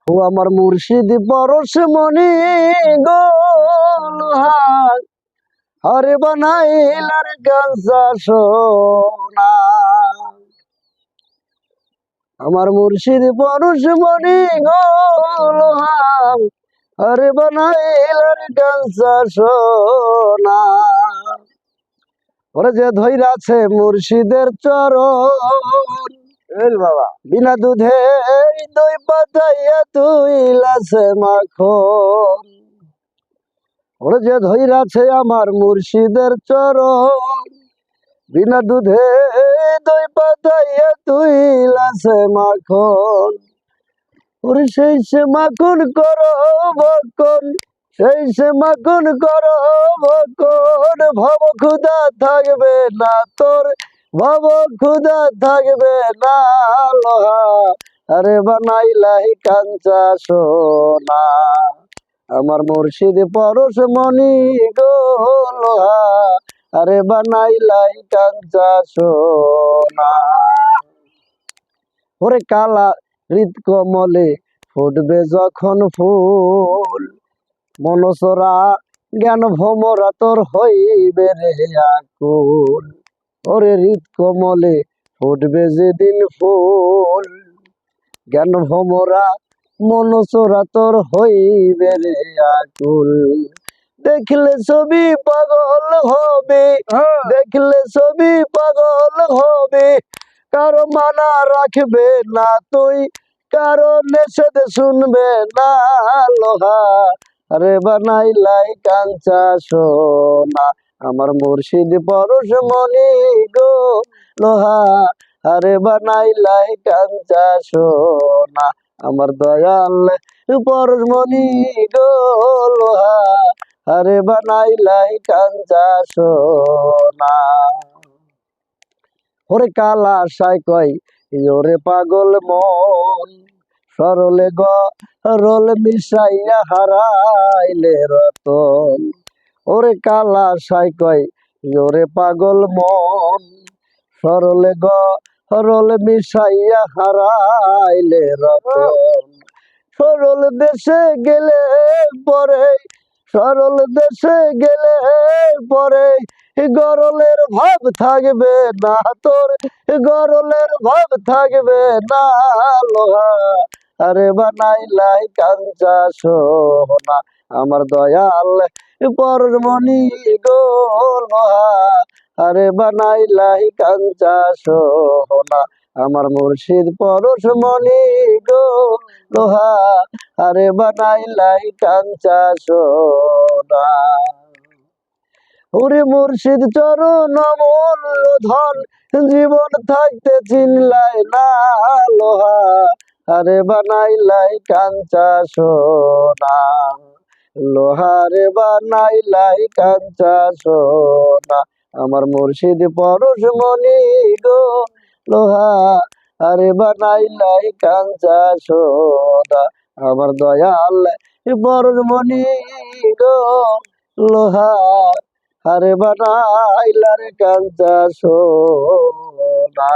ও আমার মুর্শিদ পরশ মনি গো লোহার হরে বানাইলার কাঁচা সোনা। আমার মুর্শিদ পরশ মনি গো লোহার হরে বানাইলার কাঁচা সোনা। ওরে যে ধৈরাছে মুর্শিদের চরণ বাবা, বিনা দুধে দই পাতাইয়া তুই লাসে মাখন। ওরে যে ধৈরাছে আমার মুর্শিদের চরণ, বিনা দুধে দই পাতাইয়া তুই লাসে মাখন। ওরে সেই সে মাখন করো ভক্ষণ, সেই সে মাখন করো ভক্ষণ। ভব ক্ষুধা থাকবে না তোর, ভব ক্ষুধা থাকবে না। লোহা আরে বানাইলাই কাঞ্চা সোনা। আমার মুর্শিদ পরশ মনি গো লোহা আরে বানাইলাই কাঞ্চা সোনা। ওরে কালা হৃদ কমলে ফুটবে যখন ফুল, মনসরা জ্ঞান ভমরা তোর হইবে রে আকুল। ওরে হৃদ কমলে ফুটবে যেদিন ফুল, জ্ঞান ভমরা মনসরা তোর হইবে রে আকুল। দেখলে ছবি পাগল হবে, দেখলে ছবি পাগল হবে। কারো মানা রাখবে না তুই, কারো নিষেধ শুনবে না। লোহা আরে বানাইলাই কাঞ্চা সোনা। আমার মুর্শিদ পরশ মনি গো লোহা আরে বানাইলাই কাঞ্চা সোনা। আমার দয়াল পরশ মনি গো লোহা আরে বানাইলাই কাঞ্চা সোনা। ওরে কালা সাই কয় ওরে পাগল মন, সরলে গরল মিশাইয়া হারাইলে রতন। ওরে কালা সাই কয় ওরে পাগল মন, সরলে গরল মিশাইয়া হারাইলে রতন। সরল দেশে গেলে পরে, সরল দেশে গেলে পরে গরলের ভাব থাকবে না তোর, গরলের ভাব থাকবে না। লোহা আরে বানাইলাই কাঞ্চা সোনা। আমার দয়াল পরশ মনি গো লোহা আরে বানাইলাই কাঞ্চা সোনা। আমার মুর্শিদ পরশ মনি গো লোহা আরে বানাইলাই কাঞ্চা সোনা। ওরে মুর্শিদ চরণ অমূল্য ধন, জীবন থাকতে চিনলাই না। লোহা আরে বানাইলাই কাঞ্চা সোনা। লোহা রে বানাইলাই কাঞ্চা সোনা। আমার মুর্শিদ পরশ মনি গো লোহা আরে বানাইলাই কাঞ্চা সোনা। আমার দয়াল পরশ মনি গো লোহা আরে বানাইলার কাঞ্চা সোনা।